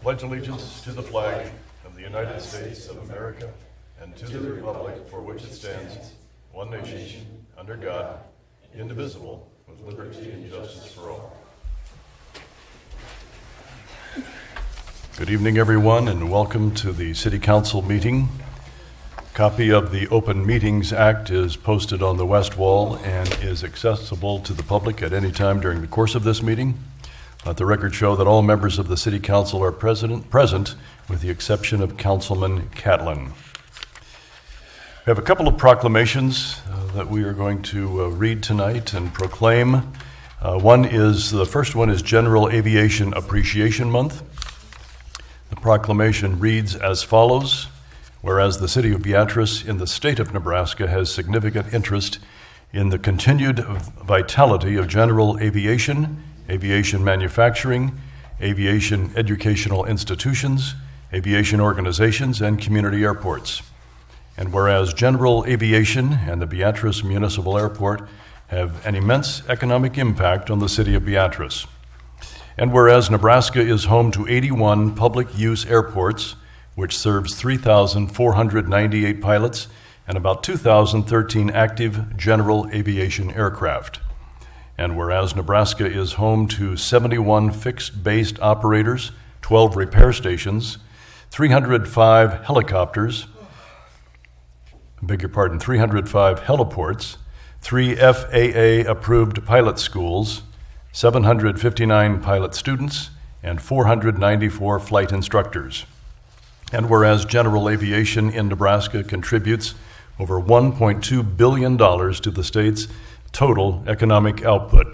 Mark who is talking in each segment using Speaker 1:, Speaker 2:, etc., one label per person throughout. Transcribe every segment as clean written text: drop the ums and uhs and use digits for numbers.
Speaker 1: pledge allegiance to the flag of the United States of America and to the republic for which it stands, one nation, under God, indivisible, with liberty and justice for all. Good evening, everyone, and welcome to the City Council meeting. Copy of the Open Meetings Act is posted on the west wall and is accessible to the public at any time during the course of this meeting. Let the record show that all members of the City Council are present, with the exception of Councilman Catlin. We have a couple of proclamations that we are going to read tonight and proclaim. The first one is General Aviation Appreciation Month. The proclamation reads as follows: whereas the City of Beatrice in the state of Nebraska has significant interest in the continued vitality of general aviation, aviation manufacturing, aviation educational institutions, aviation organizations, and community airports. And whereas general aviation and the Beatrice Municipal Airport have an immense economic impact on the City of Beatrice. And whereas Nebraska is home to 81 public use airports, which serves 3,498 pilots and about 2,013 active general aviation aircraft. And whereas Nebraska is home to 71 fixed-based operators, 12 repair stations, 305 helicopters, 305 heliports, 3 FAA-approved pilot schools, 759 pilot students, and 494 flight instructors. And whereas general aviation in Nebraska contributes over $1.2 billion to the state's total economic output.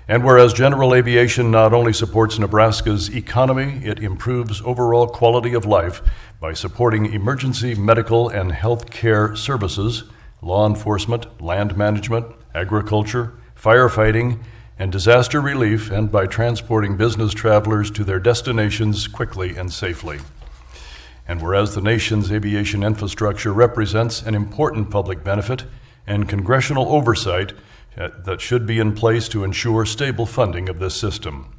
Speaker 1: And whereas general aviation not only supports Nebraska's economy, it improves overall quality of life by supporting emergency medical and health care services, law enforcement, land management, agriculture, firefighting, and disaster relief, and by transporting business travelers to their destinations quickly and safely. And whereas the nation's aviation infrastructure represents an important public benefit and congressional oversight that should be in place to ensure stable funding of this system.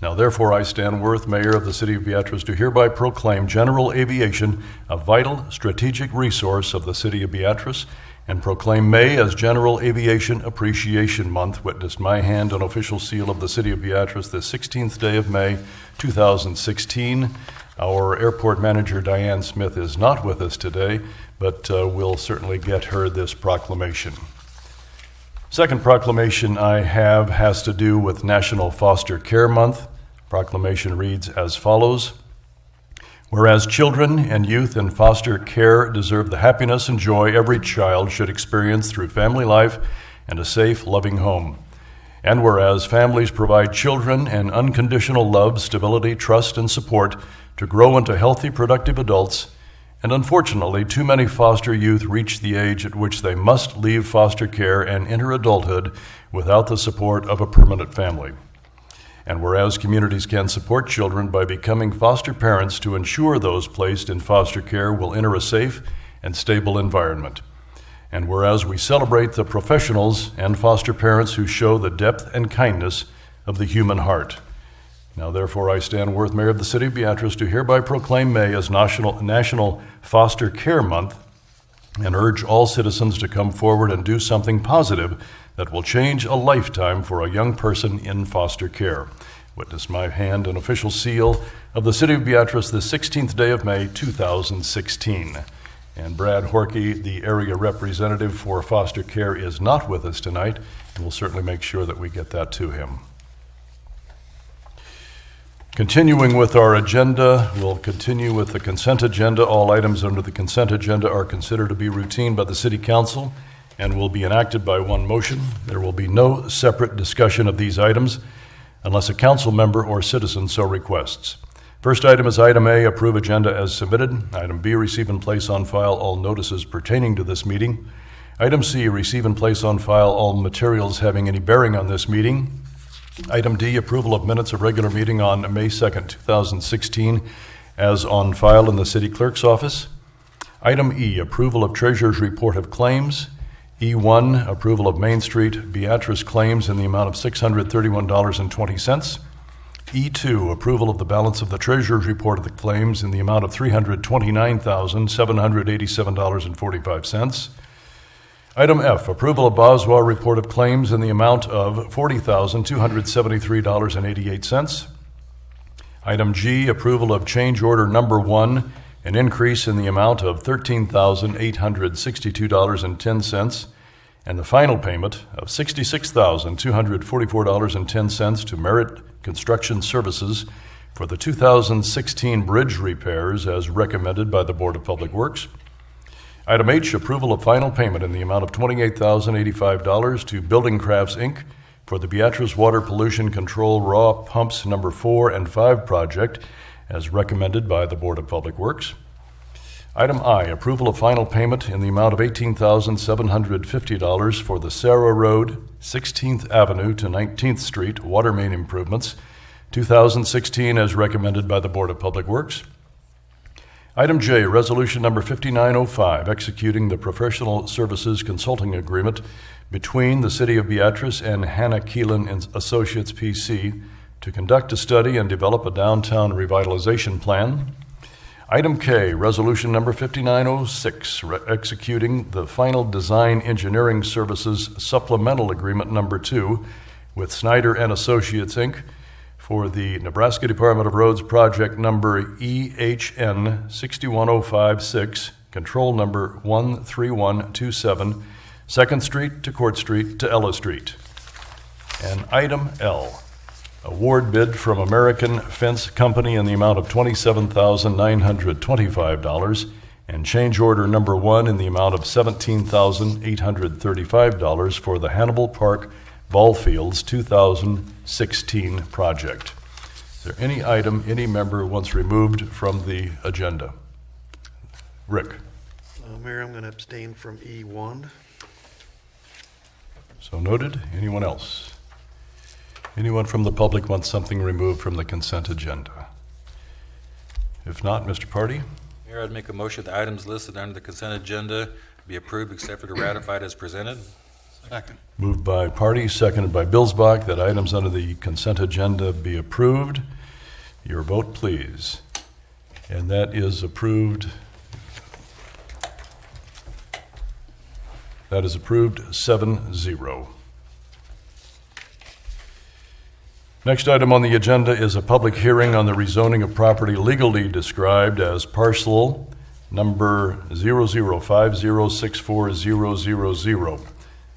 Speaker 1: Now, therefore, I, Stan Worth, Mayor of the City of Beatrice, do hereby proclaim general aviation a vital strategic resource of the City of Beatrice and proclaim May as General Aviation Appreciation Month. Witnessed my hand on official seal of the City of Beatrice the 16th day of May, 2016. Our airport manager, Diane Smith, is not with us today, but we'll certainly get her this proclamation. Second proclamation I have has to do with National Foster Care Month. Proclamation reads as follows: whereas children and youth in foster care deserve the happiness and joy every child should experience through family life and a safe, loving home. And whereas families provide children an unconditional love, stability, trust, and support to grow into healthy, productive adults, and unfortunately, too many foster youth reach the age at which they must leave foster care and enter adulthood without the support of a permanent family. And whereas communities can support children by becoming foster parents to ensure those placed in foster care will enter a safe and stable environment. And whereas we celebrate the professionals and foster parents who show the depth and kindness of the human heart. Now, therefore, I, Stan Worth, Mayor of the City of Beatrice, do hereby proclaim May as National Foster Care Month and urge all citizens to come forward and do something positive that will change a lifetime for a young person in foster care. Witness my hand and official seal of the City of Beatrice the 16th day of May, 2016. And Brad Horkey, the area representative for foster care, is not with us tonight, and we'll certainly make sure that we get that to him. Continuing with our agenda, we'll continue with the consent agenda. All items under the consent agenda are considered to be routine by the City Council and will be enacted by one motion. There will be no separate discussion of these items unless a council member or citizen so requests. First item is item A, approve agenda as submitted. Item B, receive and place on file all notices pertaining to this meeting. Item C, receive and place on file all materials having any bearing on this meeting. Item D, approval of minutes of regular meeting on May 2nd, 2016, as on file in the City Clerk's office. Item E, approval of Treasurer's Report of Claims. E1, approval of Main Street Beatrice claims in the amount of $631.20. E2, approval of the balance of the treasurer's report of the claims in the amount of $329,787.45. Item F, approval of Boswell report of claims in the amount of $40,273.88. Item G, approval of change order number 1, an increase in the amount of $13,862.10, and the final payment of $66,244.10 to Merit Construction Services for the 2016 bridge repairs as recommended by the Board of Public Works. Item H, approval of final payment in the amount of $28,085 to Building Crafts, Inc. for the Beatrice Water Pollution Control Raw Pumps Number 4 and 5 project as recommended by the Board of Public Works. Item I, approval of final payment in the amount of $18,750 for the Sarah Road, 16th Avenue to 19th Street water main improvements, 2016 as recommended by the Board of Public Works. Item J, resolution number 5905, executing the professional services consulting agreement between the City of Beatrice and Hannah Keelan and Associates PC to conduct a study and develop a downtown revitalization plan. Item K, resolution number 5906, executing the final design engineering services supplemental agreement number 2 with Snyder and Associates, Inc. for the Nebraska Department of Roads project number EHN 61056, control number 13127, 2nd Street to Court Street to Ella Street. And item L, award bid from American Fence Company in the amount of $27,925 and change order number 1 in the amount of $17,835 for the Hannibal Park Ball Fields 2016 project. Is there any item any member wants removed from the agenda? Rick.
Speaker 2: Mayor, I'm going to abstain from E1.
Speaker 1: So noted. Anyone else? Anyone from the public wants something removed from the consent agenda? If not, Mr. Party?
Speaker 3: Mayor, I'd make a motion the items listed under the consent agenda be approved except for the ratified as presented.
Speaker 2: Second.
Speaker 1: Moved by Party, seconded by Billsbach, that items under the consent agenda be approved. Your vote, please. And that is approved. That is approved 7-0. Next item on the agenda is a public hearing on the rezoning of property legally described as parcel number 0050640000,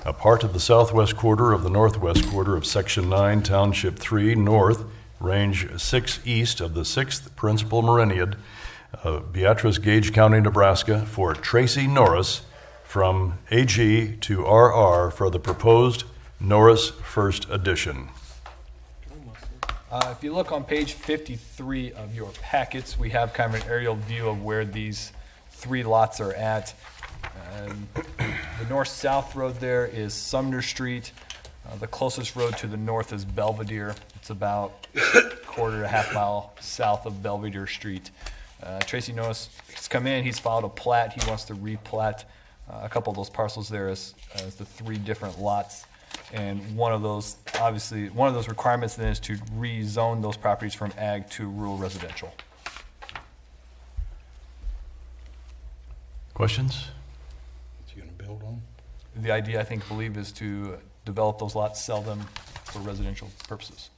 Speaker 1: a part of the southwest quarter of the northwest quarter of Section 9, Township 3 North, Range 6 East of the 6th Principal Meridian, Beatrice, Gage County, Nebraska, for Tracy Norris from AG to RR for the proposed Norris First Edition.
Speaker 4: If you look on page 53 of your packets, we have kind of an aerial view of where these 3 lots are at. The north-south road there is Sumner Street. The closest road to the north is Belvedere. It's about quarter to half mile south of Belvedere Street. Tracy Norris has come in, he's filed a plat. He wants to replat a couple of those parcels there as the 3 different lots. And one of those requirements then is to rezone those properties from ag to rural residential.
Speaker 1: Questions?
Speaker 3: You gonna build on?
Speaker 4: The idea, I believe, is to develop those lots, sell them for residential purposes.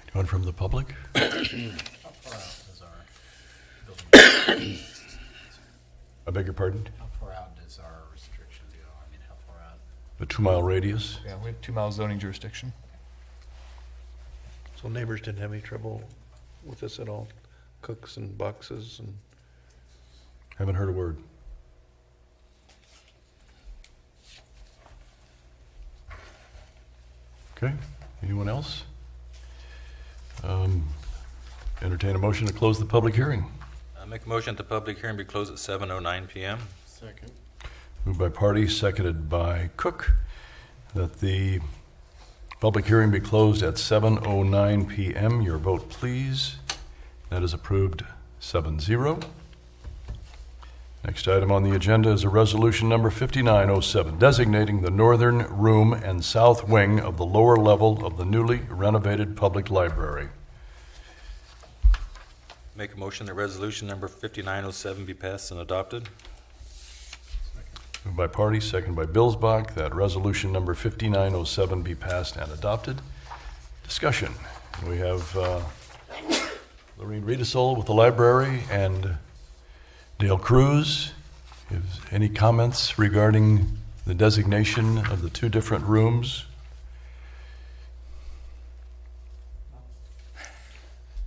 Speaker 1: Anyone from the public?
Speaker 5: How far out does our building,
Speaker 1: I beg your pardon?
Speaker 5: how far out does our restrictions go? I mean, how far out?
Speaker 1: The 2-mile radius?
Speaker 4: Yeah, we have 2-mile zoning jurisdiction.
Speaker 2: So neighbors didn't have any trouble with this at all? Cooks and boxes and...
Speaker 1: Haven't heard a word. Okay, anyone else? Entertain a motion to close the public hearing.
Speaker 3: I make a motion that the public hearing be closed at 7:09 p.m.
Speaker 5: Second.
Speaker 1: Moved by Party, seconded by Cook, that the public hearing be closed at 7:09 p.m. Your vote, please. That is approved 7-0. Next item on the agenda is a resolution number 5907, designating the northern room and south wing of the lower level of the newly renovated public library.
Speaker 3: Make a motion that resolution number 5907 be passed and adopted.
Speaker 1: Moved by Party, second by Billsbach, that resolution number 5907 be passed and adopted. Discussion. We have Lorene Riedesel with the library and Dale Cruz. Any comments regarding the designation of the two different rooms?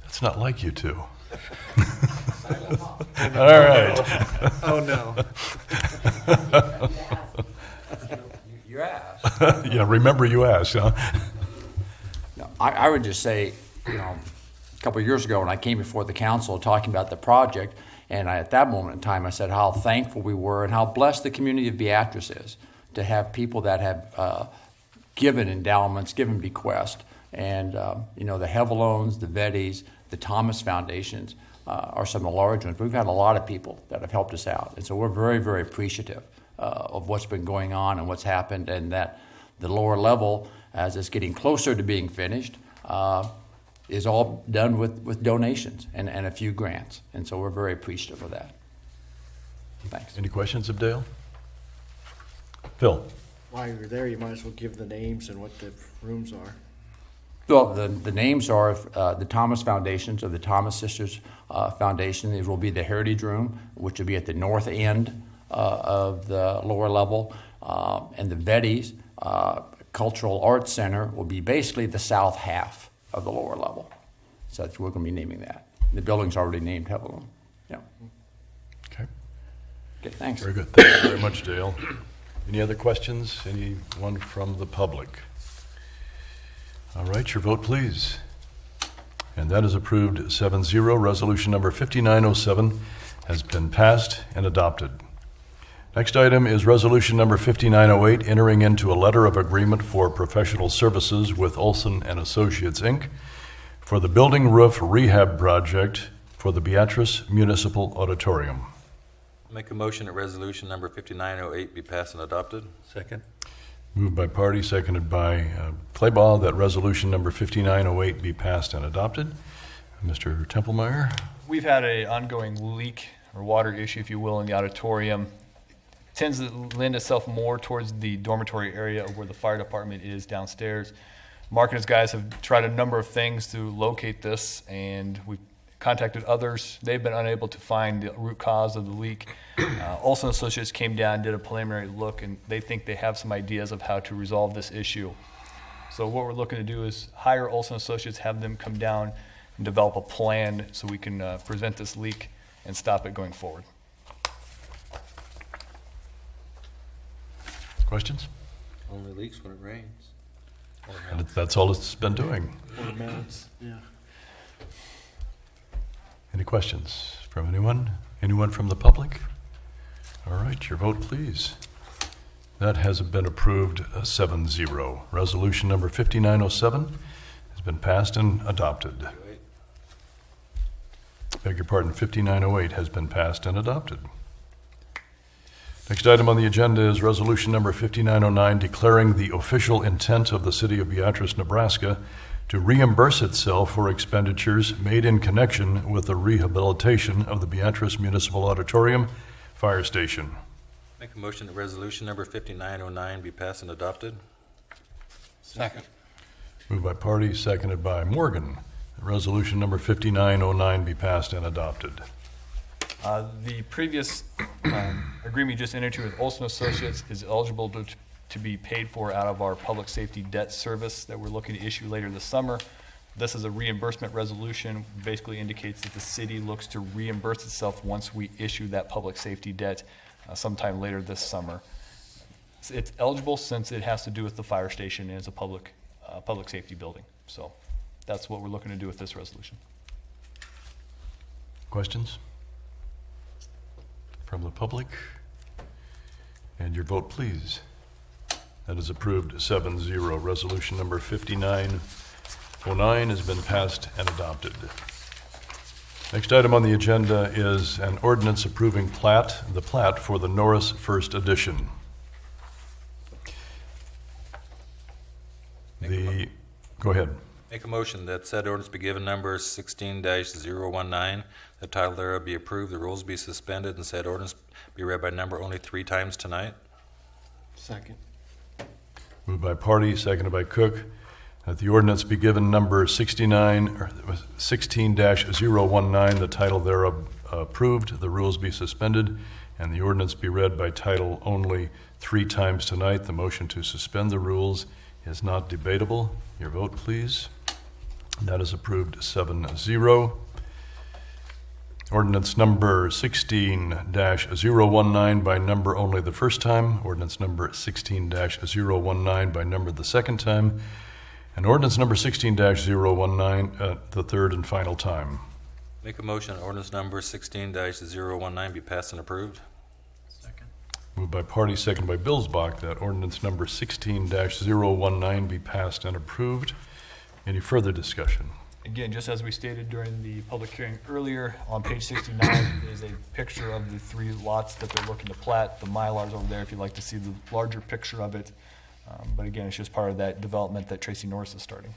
Speaker 1: That's not like you two. All right.
Speaker 2: Oh, no.
Speaker 6: You asked.
Speaker 1: Yeah, remember you asked, huh?
Speaker 6: No, I would just say, a couple of years ago when I came before the council talking about the project, and at that moment in time I said how thankful we were and how blessed the community of Beatrice is to have people that have given endowments, given bequests, and the Hevelones, the Vettys, the Thomas Foundations are some of the large ones. We've had a lot of people that have helped us out, and so we're very, very appreciative of what's been going on and what's happened, and that the lower level, as it's getting closer to being finished, is all done with donations and a few grants, and so we're very appreciative of that. Thanks.
Speaker 1: Any questions of Dale? Phil?
Speaker 7: While you're there, you might as well give the names and what the rooms are.
Speaker 6: Well, the names are the Thomas Foundations of the Thomas Sisters Foundation. It will be the Heritage Room, which will be at the north end of the lower level, and the Vettys Cultural Arts Center will be basically the south half of the lower level. So that's what we're going to be naming that. The building's already named Hevelone. Yeah.
Speaker 1: Okay.
Speaker 6: Okay. Thanks.
Speaker 1: Very good. Thank you very much, Dale. Any other questions? Anyone from the public? All right, your vote, please. And that is approved 7-0. Resolution number 5907 has been passed and adopted. Next item is resolution number 5908, entering into a letter of agreement for professional services with Olson and Associates, Inc. for the building roof rehab project for the Beatrice Municipal Auditorium.
Speaker 3: Make a motion that resolution number 5908 be passed and adopted.
Speaker 2: Second?
Speaker 1: Moved by Party, seconded by Claybaugh, that resolution number 5908 be passed and adopted. Mr. Templemeyer?
Speaker 4: We've had an ongoing leak or water issue, if you will, in the auditorium. Tends to lend itself more towards the dormitory area of where the fire department is downstairs. Mark and his guys have tried a number of things to locate this, and we've contacted others. They've been unable to find the root cause of the leak. Olson Associates came down, did a preliminary look, and they think they have some ideas of how to resolve this issue. So what we're looking to do is hire Olson Associates, have them come down and develop a plan so we can prevent this leak and stop it going forward.
Speaker 1: Questions?
Speaker 3: Only leaks when it rains.
Speaker 1: And that's all it's been doing.
Speaker 7: Ornaments, yeah.
Speaker 1: Any questions from anyone? Anyone from the public? All right, your vote, please. That has been approved 7-0. Resolution number 5907 has been passed and adopted. Beg your pardon, 5908 has been passed and adopted. Next item on the agenda is resolution number 5909, declaring the official intent of the city of Beatrice, Nebraska, to reimburse itself for expenditures made in connection with the rehabilitation of the Beatrice Municipal Auditorium Fire Station.
Speaker 3: Make a motion that resolution number 5909 be passed and adopted.
Speaker 5: Second.
Speaker 1: Moved by Party, seconded by Morgan. Resolution number 5909 be passed and adopted.
Speaker 4: The previous agreement you just entered into with Olson Associates is eligible to be paid for out of our public safety debt service that we're looking to issue later this summer. This is a reimbursement resolution, basically indicates that the city looks to reimburse itself once we issue that public safety debt sometime later this summer. It's eligible since it has to do with the fire station and it's a public safety building. So that's what we're looking to do with this resolution.
Speaker 1: Questions from the public? And your vote, please. That is approved 7-0. Resolution number 5909 has been passed and adopted. Next item on the agenda is an ordinance approving the plat for the Norris First Edition. Go ahead.
Speaker 3: Make a motion that said ordinance be given number 16-019, the title thereof be approved, the rules be suspended, and said ordinance be read by number only 3 times tonight.
Speaker 7: Second.
Speaker 1: Moved by Party, seconded by Cook, that the ordinance be given number 16-019, the title thereof approved, the rules be suspended, and the ordinance be read by title only 3 times tonight. The motion to suspend the rules is not debatable. Your vote, please. That is approved 7-0. Ordinance number 16-019 by number only the first time. Ordinance number 16-019 by number the second time. And ordinance number 16-019 the third and final time.
Speaker 3: Make a motion that ordinance number 16-019 be passed and approved.
Speaker 5: Second.
Speaker 1: Moved by Party, seconded by Billsbach, that ordinance number 16-019 be passed and approved. Any further discussion?
Speaker 4: Again, just as we stated during the public hearing earlier, on page 69 is a picture of the 3 lots that they're looking to plat. The Mylar's over there if you'd like to see the larger picture of it. But again, it's just part of that development that Tracy Norris is starting.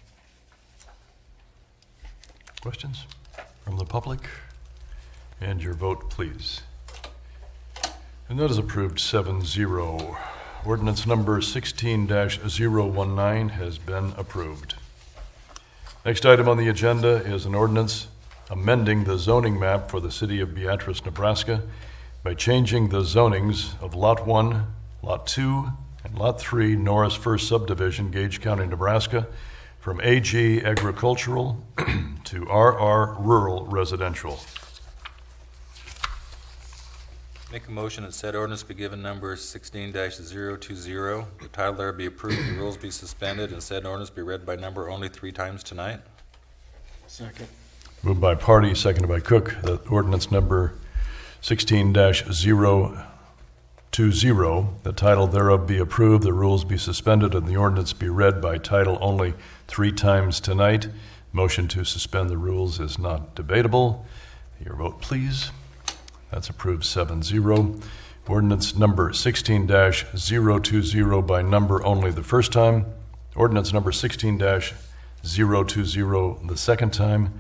Speaker 1: Questions from the public? And your vote, please. And that is approved 7-0. Ordinance number 16-019 has been approved. Next item on the agenda is an ordinance amending the zoning map for the city of Beatrice, Nebraska by changing the zonings of Lot 1, Lot 2, and Lot 3 Norris First Subdivision, Gage County, Nebraska, from AG Agricultural to RR Rural Residential.
Speaker 3: Make a motion that said ordinance be given number 16-020, the title thereof be approved, the rules be suspended, and said ordinance be read by number only 3 times tonight.
Speaker 7: Second.
Speaker 1: Moved by Party, seconded by Cook, that ordinance number 16-020, the title thereof be approved, the rules be suspended, and the ordinance be read by title only 3 times tonight. Motion to suspend the rules is not debatable. Your vote, please. That's approved 7-0. Ordinance number 16-020 by number only the first time. Ordinance number 16-020 the second time.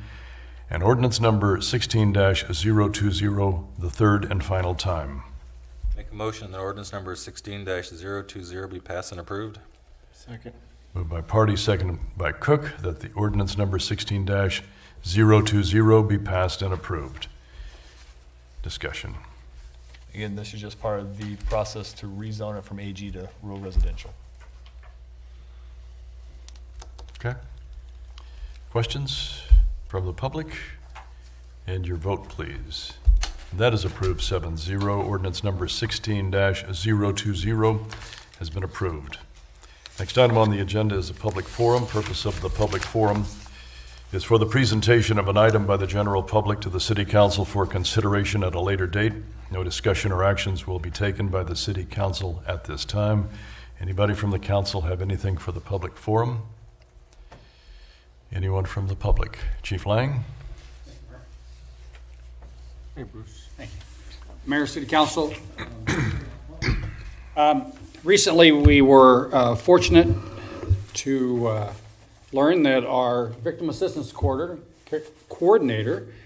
Speaker 1: And ordinance number 16-020 the third and final time.
Speaker 3: Make a motion that ordinance number 16-020 be passed and approved.
Speaker 7: Second.
Speaker 1: Moved by Party, seconded by Cook, that the ordinance number 16-020 be passed and approved. Discussion.
Speaker 4: Again, this is just part of the process to rezone it from AG to rural residential.
Speaker 1: Okay. Questions from the public? And your vote, please. That is approved 7-0. Ordinance number 16-020 has been approved. Next item on the agenda is a public forum. Purpose of the public forum is for the presentation of an item by the general public to the City Council for consideration at a later date. No discussion or actions will be taken by the City Council at this time. Anybody from the council have anything for the public forum? Anyone from the public? Chief Lang?
Speaker 8: Hey, Bruce. Thank you. Mayor, City Council. Recently, we were fortunate to learn that our Victim Assistance Coordinator,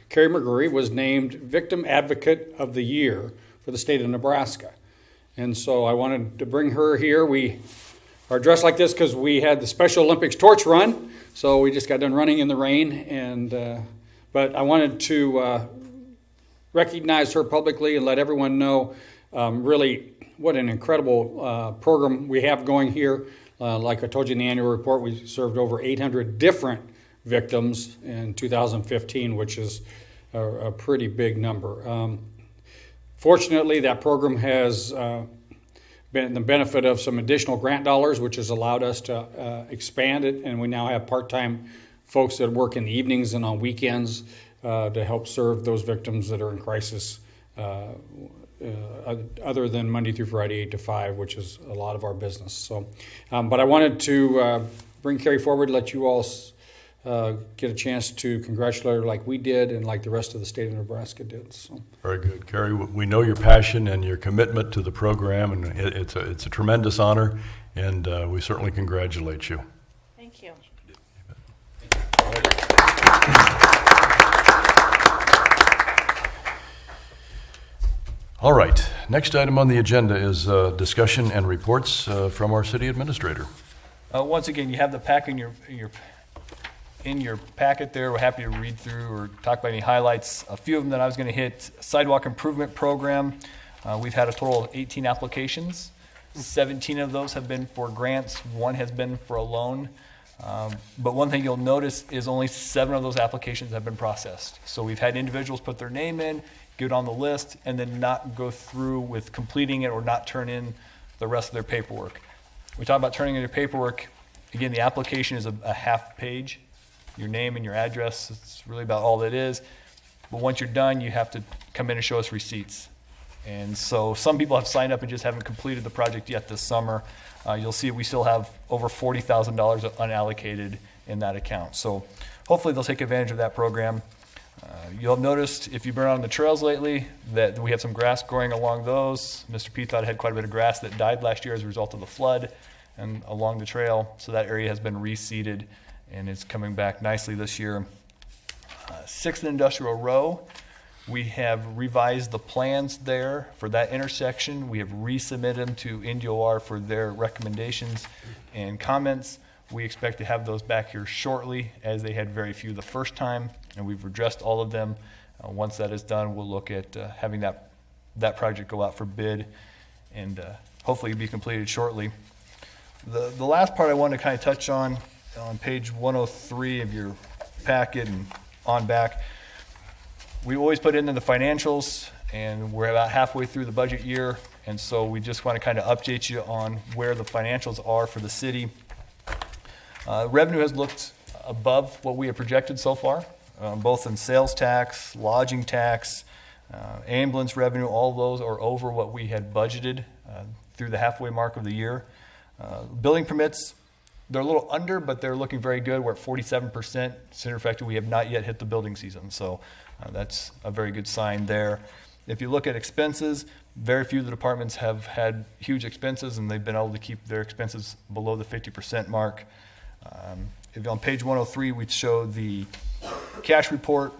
Speaker 8: Carrie McGurry, was named Victim Advocate of the Year for the state of Nebraska. And so I wanted to bring her here. We are dressed like this because we had the Special Olympics torch run, so we just got done running in the rain. And but I wanted to recognize her publicly and let everyone know really what an incredible program we have going here. Like I told you in the annual report, we served over 800 different victims in 2015, which is a pretty big number. Fortunately, that program has been the benefit of some additional grant dollars, which has allowed us to expand it, and we now have part-time folks that work in the evenings and on weekends to help serve those victims that are in crisis other than Monday through Friday, 8 to 5, which is a lot of our business. So, but I wanted to bring Carrie forward, let you all get a chance to congratulate her like we did and like the rest of the state of Nebraska did. So.
Speaker 1: Very good, Carrie. We know your passion and your commitment to the program, and it's a tremendous honor, and we certainly congratulate you.
Speaker 9: Thank you.
Speaker 1: All right, next item on the agenda is discussion and reports from our city administrator.
Speaker 4: Once again, you have the pack in your packet there. We're happy to read through or talk about any highlights. A few of them that I was going to hit: sidewalk improvement program. We've had a total of 18 applications. 17 of those have been for grants. 1 has been for a loan. But one thing you'll notice is only 7 of those applications have been processed. So we've had individuals put their name in, get on the list, and then not go through with completing it or not turn in the rest of their paperwork. We talk about turning in your paperwork. Again, the application is a half page, your name and your address. It's really about all that is. But once you're done, you have to come in and show us receipts. And so some people have signed up and just haven't completed the project yet this summer. You'll see we still have over $40,000 unallocated in that account. So hopefully they'll take advantage of that program. You'll have noticed, if you've been on the trails lately, that we have some grass growing along those. Mr. P thought it had quite a bit of grass that died last year as a result of the flood and along the trail. So that area has been reseeded and is coming back nicely this year. 6th Industrial Row, we have revised the plans there for that intersection. We have resubmitted them to NDOR for their recommendations and comments. We expect to have those back here shortly, as they had very few the first time, and we've addressed all of them. Once that is done, we'll look at having that project go out for bid and hopefully be completed shortly. The last part I wanted to kind of touch on page 103 of your packet and on back, we always put in the financials, and we're about halfway through the budget year, and so we just want to kind of update you on where the financials are for the city. Revenue has looked above what we have projected so far, both in sales tax, lodging tax, ambulance revenue. All those are over what we had budgeted through the halfway mark of the year. Building permits, they're a little under, but they're looking very good. We're at 47%. As a matter of fact, we have not yet hit the building season, so that's a very good sign there. If you look at expenses, very few of the departments have had huge expenses, and they've been able to keep their expenses below the 50% mark. If on page 103, we show the cash report.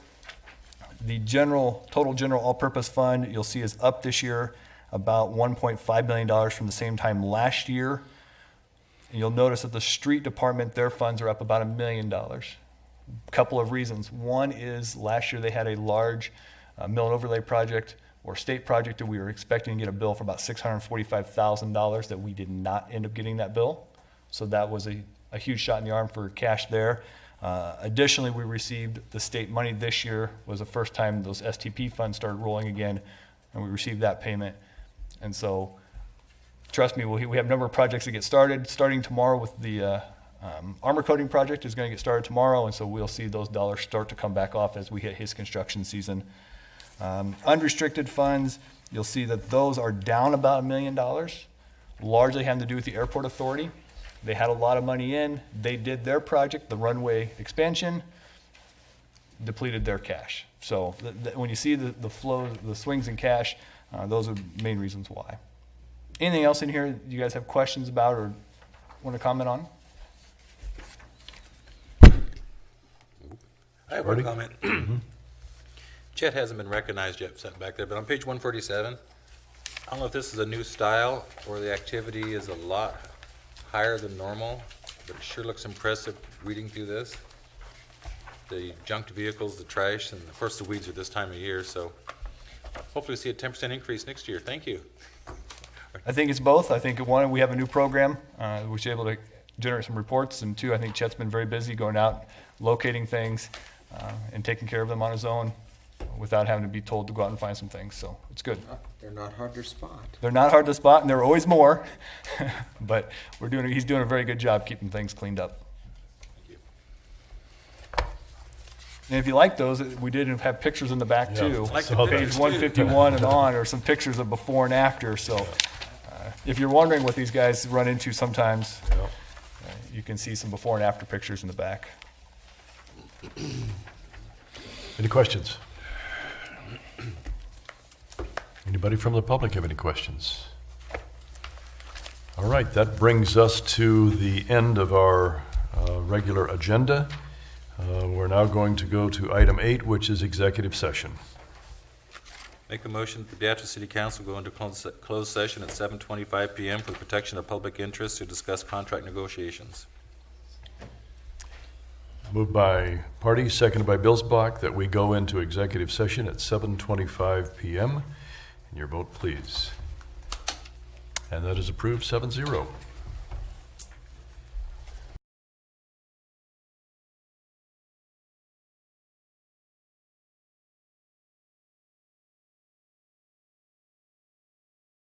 Speaker 4: The total general all-purpose fund, you'll see, is up this year about $1.5 million from the same time last year. And you'll notice that the street department, their funds are up about $1 million. A couple of reasons. One is last year they had a large mill and overlay project or state project that we were expecting to get a bill for about $645,000 that we did not end up getting that bill. So that was a huge shot in the arm for cash there. Additionally, we received the state money this year. Was the first time those STP funds started rolling again, and we received that payment. And so, trust me, we have a number of projects that get started. Starting tomorrow with the armor coating project is going to get started tomorrow, and so we'll see those dollars start to come back off as we hit his construction season. Unrestricted funds, you'll see that those are down about $1 million, largely having to do with the airport authority. They had a lot of money in. They did their project, the runway expansion, depleted their cash. So when you see the flow, the swings in cash, those are the main reasons why. Anything else in here you guys have questions about or want to comment on?
Speaker 3: I have one comment. Chet hasn't been recognized yet, sitting back there, but on page 147, I don't know if this is a new style or the activity is a lot higher than normal, but it sure looks impressive reading through this. The junked vehicles, the trash, and of course the weeds are this time of year, so hopefully we see a 10% increase next year. Thank you.
Speaker 4: I think it's both. I think, one, we have a new program, which is able to generate some reports, and 2, I think Chet's been very busy going out, locating things, and taking care of them on his own without having to be told to go out and find some things, so it's good.
Speaker 7: They're not hard to spot.
Speaker 4: They're not hard to spot, and there are always more, but he's doing a very good job keeping things cleaned up. And if you like those, we did have pictures in the back too.
Speaker 3: I like the
Speaker 4: Page
Speaker 3: pictures, too.
Speaker 4: 151 and on are some pictures of before and after, so if you're wondering what these guys run into sometimes, you can see some before and after pictures in the back.
Speaker 1: Any questions? Anybody from the public have any questions? All right, that brings us to the end of our regular agenda. We're now going to go to item 8, which is executive session.
Speaker 3: Make a motion that the Beatrice City Council go into closed session at 7:25 PM for the protection of public interest to discuss contract negotiations.
Speaker 1: Moved by Party, seconded by Billsbach, that we go into executive session at 7:25 PM. And your vote, please. And that is approved 7-0.